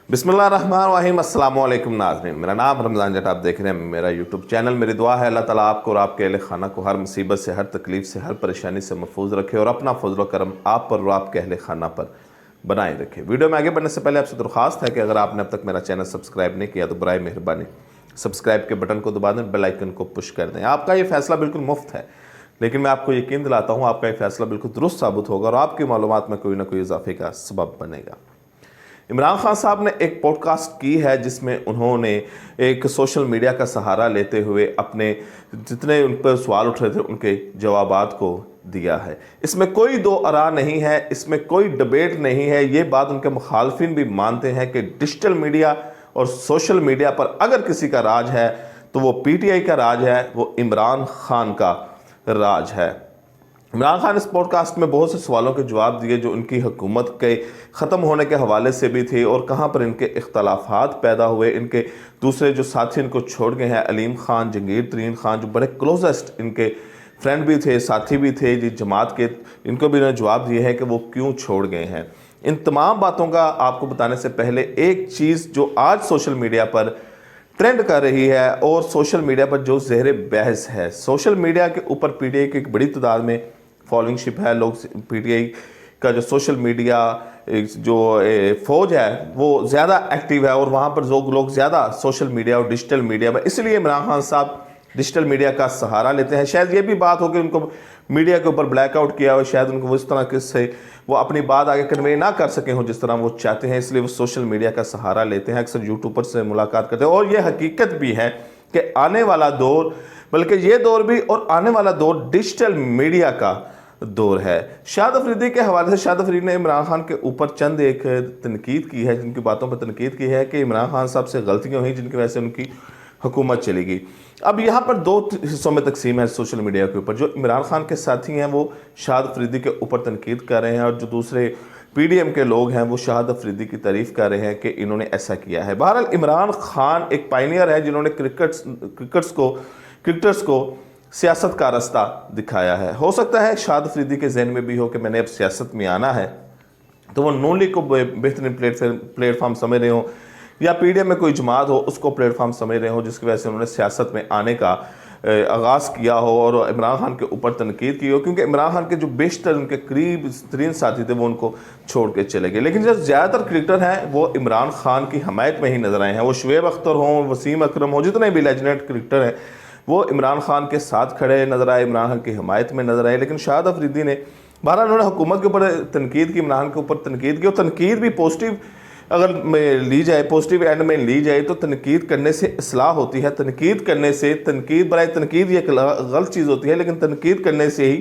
बिस्मिल्लाहिर्रहमानिर्रहीम। अस्सलाम वालेकुम नाज़रीन, मेरा नाम रमज़ान जट, आप देख रहे हैं मेरा यूट्यूब चैनल। मेरी दुआ है अल्लाह ताला आपको और आपके अहले खाना को हर मुसीबत से, हर तकलीफ़ से, हर परेशानी से महफूज रखे और अपना फजल करम आप पर और आपके अहले खाना पर बनाए रखे। वीडियो में आगे बढ़ने से पहले आपसे दरख्वास्त है कि अगर आपने अब तक मेरा चैनल सब्सक्राइब नहीं किया तो बराए मेहरबानी सब्सक्राइब के बटन को दबा दें, बेल आइकन को पुश कर दें। आपका ये फैसला बिल्कुल मुफ्त है, लेकिन मैं आपको यकीन दिलाता हूँ आपका ये फैसला बिल्कुल दुरुस्त साबित होगा और आपकी मालूमात में कोई ना कोई इजाफे का सबब बनेगा। इमरान खान साहब ने एक पॉडकास्ट की है जिसमें उन्होंने एक सोशल मीडिया का सहारा लेते हुए अपने जितने उन पर सवाल उठ रहे थे उनके जवाबात को दिया है। इसमें कोई दो आरा नहीं है, इसमें कोई डिबेट नहीं है। ये बात उनके मुखालफिन भी मानते हैं कि डिजिटल मीडिया और सोशल मीडिया पर अगर किसी का राज है तो वो पीटीआई का राज है, वो इमरान खान का राज है। इमरान खान इस पॉडकास्ट में बहुत से सवालों के जवाब दिए जो उनकी हुकूमत के ख़त्म होने के हवाले से भी थे और कहाँ पर इनके इख्तलाफात पैदा हुए। इनके दूसरे जो साथी इनको छोड़ गए हैं, अलीम खान, जंगीर तरीन खान, जो बड़े क्लोजेस्ट इनके फ्रेंड भी थे, साथी भी थे जी जमात के, इनको भी इन्होंने जवाब दिए हैं कि वो क्यों छोड़ गए हैं। इन तमाम बातों का आपको बताने से पहले एक चीज़ जो आज सोशल मीडिया पर ट्रेंड कर रही है और सोशल मीडिया पर जो ज़हर बहस है, सोशल मीडिया के ऊपर पीटीआई की एक बड़ी तादाद में फॉलोइंगशिप है। लोग पीटीआई का जो सोशल मीडिया जो फौज है वो ज़्यादा एक्टिव है और वहाँ पर जो लोग ज़्यादा सोशल मीडिया और डिजिटल मीडिया में, इसलिए इमरान खान साहब डिजिटल मीडिया का सहारा लेते हैं। शायद ये भी बात हो कि उनको मीडिया के ऊपर ब्लैकआउट किया हो, शायद उनको इस तरह से वो अपनी बात आगे कन्वे ना कर सके हो जिस तरह वो चाहते हैं, इसलिए वो सोशल मीडिया का सहारा लेते हैं। अक्सर यूट्यूबर से मुलाकात करते हैं और ये हकीकत भी है कि आने वाला दौर, बल्कि ये दौर भी और आने वाला दौर डिजिटल मीडिया का दौर है। शाहिद अफरीदी के हवाले से शाहिद अफरीदी ने इमरान खान के ऊपर चंद एक तनकीद की है, जिनकी बातों पर तनकीद की है कि इमरान खान साहब से गलतियाँ हुई जिनकी वजह से उनकी हुकूमत चली गई। अब यहाँ पर दो हिस्सों में तकसीम है सोशल मीडिया के ऊपर। जो इमरान खान के साथी हैं वो शाहिद अफरीदी के ऊपर तनकीद कर रहे हैं और जो दूसरे पीडीएम के लोग हैं वो शाहिद अफरीदी की तारीफ़ कर रहे हैं कि इन्होंने ऐसा किया है। बहरहाल इमरान खान एक पायनियर है जिन्होंने क्रिकेटर्स को सियासत का रास्ता दिखाया है। हो सकता है शाहिद अफरीदी के जहन में भी हो कि मैंने अब सियासत में आना है, तो वो नून लीग को बेहतरीन प्लेटफॉर्म समझ रहे हो या पीडीएम में कोई जमात हो उसको प्लेटफॉर्म समझ रहे हो जिसकी वजह से उन्होंने सियासत में आने का आगाज़ किया हो और इमरान खान के ऊपर तनकीद की हो, क्योंकि इमरान खान के जो बेशतर उनके करीब तरीन साथी थे वो उनको छोड़ के चले गए। लेकिन जो ज़्यादातर क्रिकेटर हैं वो इमरान खान की हमायत में ही नजर आए हैं। वो शुएब अख्तर हों, वसीम अकरम हो, जितने भी लेजेंड क्रिकेटर हैं वो इमरान खान के साथ खड़े नजर आए, इमरान खान की हमायत में नजर आए। लेकिन शाहिद अफरीदी ने बहरहाल उन्होंने हुकूमत के ऊपर तनकीद की, इमरान के ऊपर तनकीद की और तनकीद भी पॉजिटिव अगर ली जाए, पॉजिटिव एंड में ली जाए तो तनकीद करने से इस्लाह होती है। तनकीद करने से, तनकीद बराए तनकीद ये गलत चीज़ होती है, लेकिन तनकीद करने से ही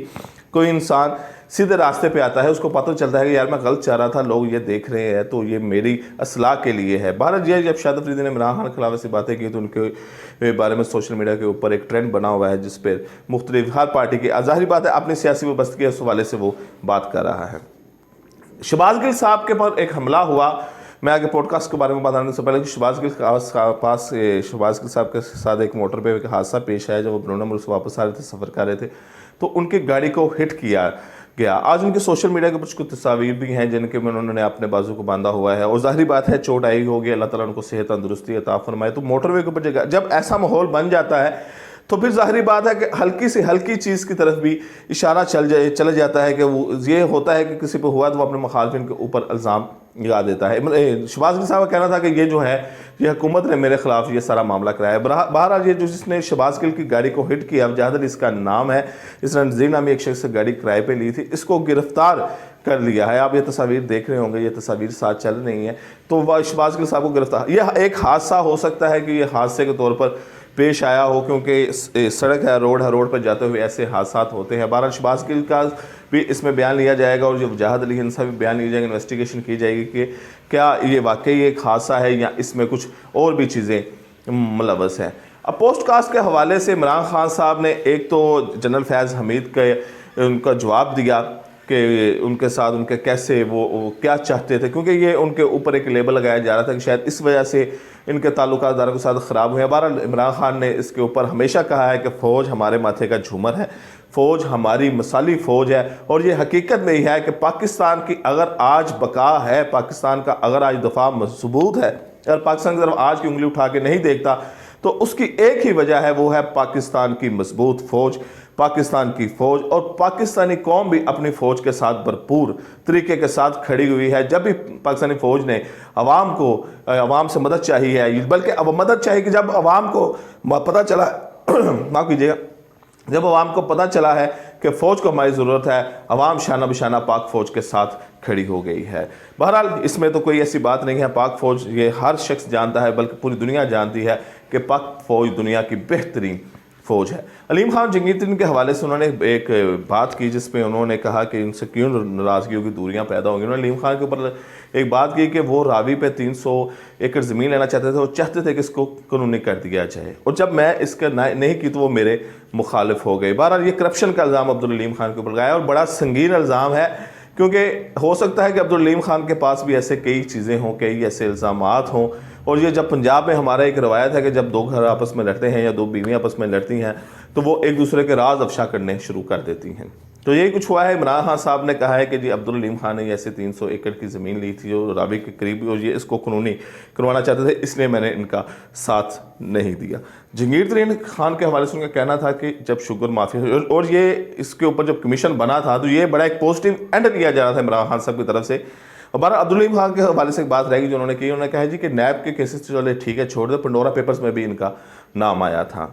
कोई इंसान सीधे रास्ते पे आता है, उसको पता चलता है कि यार मैं गलत चाह रहा था, लोग ये देख रहे हैं तो ये मेरी इस्लाह के लिए है। भारत ये जब शाहिद अफरीदी ने इमरान खान के खिलाफ ऐसी बातें की तो उनके बारे में सोशल मीडिया के ऊपर एक ट्रेंड बना हुआ है जिस पर मुख्तलिफ हर पार्टी की ज़ाहिर बात है अपनी सियासी व्यवस्था के हवाले से वो बात कर रहा है। शहबाज गिल साहब के पर एक हमला हुआ। मैं आगे पॉडकास्ट के बारे में बताने से पहले कि शहबाज गिल साहब के साथ एक मोटर पे एक हादसा पेश आया। जब वो बरौना मुल्क से वापस आ रहे थे, सफ़र कर रहे थे, तो उनकी गाड़ी को हिट किया गया। आज उनके सोशल मीडिया के कुछ तस्वीर भी हैं जिनके में उन्होंने अपने बाजू को बांधा हुआ है और ज़ाहिर बात है चोट आई होगी, अल्लाह ताला उनको सेहत तंदुरुस्ती अता फरमाए। तो मोटरवे के ऊपर जब ऐसा माहौल बन जाता है तो फिर ज़ाहिर बात है कि हल्की से हल्की चीज़ की तरफ भी इशारा चला जाता है कि वो ये होता है कि किसी पे हुआ तो वो अपने मुखालफिन के ऊपर इल्ज़ाम लगा देता है। शहबाज गिल साहब का कहना था कि ये जो है ये हुकूमत ने मेरे खिलाफ ये सारा मामला कराया। बहरहाल ये जो जिसने शहबाज गिल की गाड़ी को हिट किया, जहादर इसका नाम है, इसने नज़ीर नामी एक शख्स से गाड़ी किराए पे ली थी, इसको गिरफ्तार कर लिया है। आप ये तस्वीर देख रहे होंगे, ये तस्वीर साथ चल रही हैं। तो वह शहबाज गिल साहब को गिरफ्तार, यह एक हादसा हो सकता है कि ये हादसे के तौर पर पेश आया हो, क्योंकि सड़क है, रोड पर जाते हुए ऐसे हादसा होते हैं। बहरहाल शहबाज गिल का भी इसमें बयान लिया जाएगा और जो वजाहत अली हिंद साहब भी बयान लिया जाएगा, इन्वेस्टिगेशन की जाएगी कि क्या ये वाकई एक हादसा है या इसमें कुछ और भी चीज़ें मुलव्वस हैं। अब पोस्टकास्ट के हवाले से इमरान खान साहब ने एक तो जनरल फैज़ हमीद के उनका जवाब दिया कि उनके साथ उनके कैसे वो क्या चाहते थे, क्योंकि ये उनके ऊपर एक लेबल लगाया जा रहा था कि शायद इस वजह से इनके ताल्लुकात अदारों के साथ ख़राब हुए हैं। बहरहाल इमरान खान ने इसके ऊपर हमेशा कहा है कि फ़ौज हमारे माथे का झूमर है, فوج ہماری مثالی فوج ہے، اور یہ حقیقت میں ہی ہے کہ پاکستان کی اگر آج بقا ہے، پاکستان کا اگر آج دفاع مضبوط ہے، اگر پاکستان کی طرف آج کی انگلی اٹھا کے نہیں دیکھتا تو اس کی ایک ہی وجہ ہے، وہ ہے پاکستان کی مضبوط فوج، پاکستان کی فوج، اور پاکستانی قوم بھی اپنی فوج کے ساتھ بھرپور طریقے کے ساتھ کھڑی ہوئی ہے۔ جب بھی پاکستانی فوج نے عوام سے مدد چاہی ہے، بلکہ اب مدد چاہیے کہ جب عوام کو پتہ چلا معاف کیجیے گا، جب عوام کو پتہ چلا ہے کہ فوج کو ہماری ضرورت ہے، عوام شانہ بشانہ پاک فوج کے ساتھ کھڑی ہو گئی ہے۔ بہرحال اس میں تو کوئی ایسی بات نہیں ہے، پاک فوج یہ ہر شخص جانتا ہے، بلکہ پوری دنیا جانتی ہے کہ پاک فوج دنیا کی بہترین فوج ہے۔ علیم خان جنگیر ترین کے حوالے سے انہوں نے ایک بات کی جس میں انہوں نے کہا کہ ان سے کیوں ناراضگی ہوگی، دوریاں پیدا ہوں گی۔ انہوں نے علیم خان کے اوپر ایک بات کی کہ وہ راوی پہ 300 ایکڑ زمین لینا چاہتے تھے، وہ چاہتے تھے کہ اس کو قانونی کر دیا جائے، اور جب میں اس کا نہیں کی تو وہ میرے مخالف ہو گئے۔ بہرحال یہ کرپشن کا الزام عبدالعلیم خان کے اوپر لگایا، اور بڑا سنگین الزام ہے، کیونکہ ہو سکتا ہے کہ عبدالعلیم خان کے پاس بھی ایسے کئی چیزیں ہوں، کئی ایسے الزامات ہوں، اور یہ جب پنجاب میں ہمارا ایک روایت ہے کہ جب دو گھر آپس میں لڑتے ہیں یا دو بیویاں آپس میں لڑتی ہیں تو وہ ایک دوسرے کے راز افشا کرنے شروع کر دیتی ہیں۔ تو یہی کچھ ہوا ہے۔ عمران خان صاحب نے کہا ہے کہ جی عبدالعلیم خان نے ایسے 300 ایکڑ کی زمین لی تھی جو راوی کے قریب، اور یہ اس کو قانونی کروانا چاہتے تھے، اس لیے میں نے ان کا ساتھ نہیں دیا۔ جنگیر ترین خان کے حوالے سے ان کا کہنا تھا کہ جب شوگر مافیا، اور یہ اس کے اوپر جب کمیشن بنا تھا تو یہ بڑا ایک پوزیٹیو اینڈ لیا جا رہا تھا عمران خان صاحب کی طرف سے۔ ہمارا عبدالعلیم خان کے حوالے سے ایک بات رہے گی جو انہوں نے کی، انہوں نے کہا جی کہ نیب کے کیسز چلے ٹھیک ہے چھوڑ دے، پنڈورا پیپرز میں بھی ان کا نام آیا تھا۔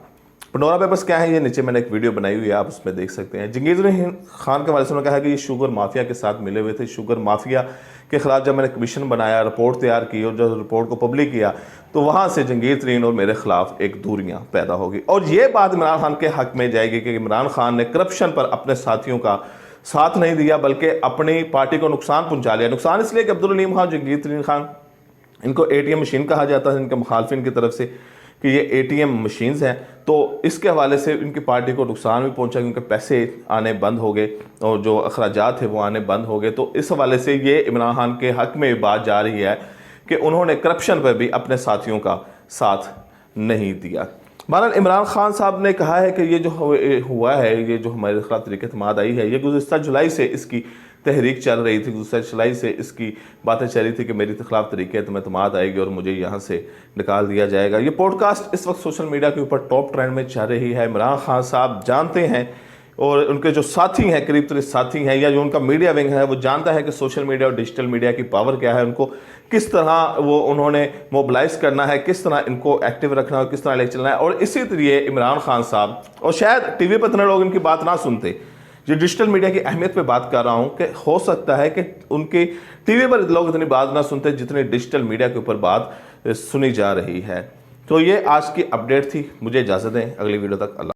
پنڈورا پیپرز کیا ہے، یہ نیچے میں نے ایک ویڈیو بنائی ہوئی ہے، آپ اس میں دیکھ سکتے ہیں۔ جنگیر ترین خان کے حوالے سے انہوں نے کہا کہ یہ شوگر مافیا کے ساتھ ملے ہوئے تھے، شوگر مافیا کے خلاف جب میں نے کمیشن بنایا، رپورٹ تیار کی، اور جب رپورٹ کو پبلک کیا تو وہاں سے جنگیر ترین اور میرے خلاف ایک دوریاں پیدا ہوگی، اور یہ بات عمران خان کے حق میں جائے گی کہ عمران خان نے کرپشن پر اپنے ساتھیوں کا ساتھ نہیں دیا، بلکہ اپنی پارٹی کو نقصان پہنچا لیا۔ نقصان اس لیے کہ عبدالعلیم خان، جنگیر ترین خان، ان کو اے ٹی ایم مشین کہا جاتا ہے ان کے مخالفین کی طرف سے کہ یہ اے ٹی ایم مشینز ہیں، تو اس کے حوالے سے ان کی پارٹی کو نقصان بھی پہنچا کیونکہ پیسے آنے بند ہو گئے اور جو اخراجات تھے وہ آنے بند ہو گئے۔ تو اس حوالے سے یہ عمران خان کے حق میں بات جا رہی ہے کہ انہوں نے کرپشن پہ بھی اپنے ساتھیوں کا ساتھ نہیں دیا۔ بہرحال عمران خان صاحب نے کہا ہے کہ یہ جو ہوا ہے، یہ جو ہمارے خلاف طریقہ اعتماد آئی ہے، یہ گزشتہ جولائی سے اس کی تحریک چل رہی تھی، گزشتہ جولائی سے اس کی باتیں چل رہی تھی کہ میری خلاف طریقہ اعتماد آئے گی اور مجھے یہاں سے نکال دیا جائے گا۔ یہ پوڈ کاسٹ اس وقت سوشل میڈیا کے اوپر ٹاپ ٹرینڈ میں چل رہی ہے۔ عمران خان صاحب جانتے ہیں، اور ان کے جو ساتھی ہیں، قریب ترین ساتھی ہیں، یا جو ان کا میڈیا ونگ ہے، وہ جانتا ہے کہ سوشل میڈیا اور ڈیجیٹل میڈیا کی پاور کیا ہے، ان کو کس طرح انہوں نے موبلائز کرنا ہے، کس طرح ان کو ایکٹیو رکھنا ہے، کس طرح لے چلنا ہے۔ اور اسی طرح عمران خان صاحب، اور شاید ٹی وی پہ اتنے لوگ ان کی بات نہ سنتے، جو ڈیجیٹل میڈیا کی اہمیت پہ بات کر رہا ہوں، کہ ہو سکتا ہے کہ ان کی ٹی وی پر لوگ اتنی بات نہ سنتے جتنے ڈیجیٹل میڈیا کے اوپر بات سنی جا رہی ہے۔ تو یہ آج کی اپڈیٹ تھی، مجھے اجازت دیں، اگلی ویڈیو تک اللہ